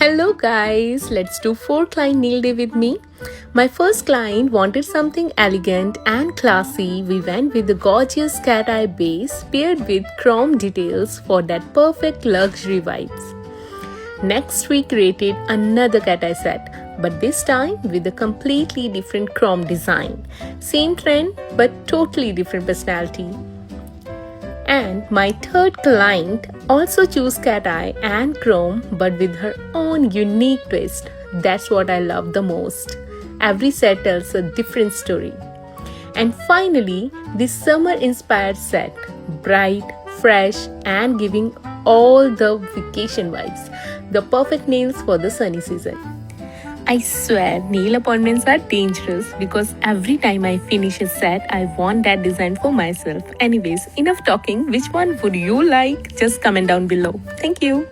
Hello guys, let's do 4 client nail day with me. My first client wanted something elegant and classy. We went with the gorgeous cat eye base paired with chrome details for that perfect luxury vibes. Next we created another cat eye set, but this time with a completely different chrome design. Same trend but totally different personality. And my third client also chose cat eye and chrome but with her own unique twist. That's what I love the most. Every set tells a different story. And finally, this summer inspired set, bright, fresh and giving all the vacation vibes. The perfect nails for the sunny season. I swear, nail appointments are dangerous because every time I finish a set, I want that design for myself. Anyways, enough talking. Which one would you like? Just comment down below. Thank you.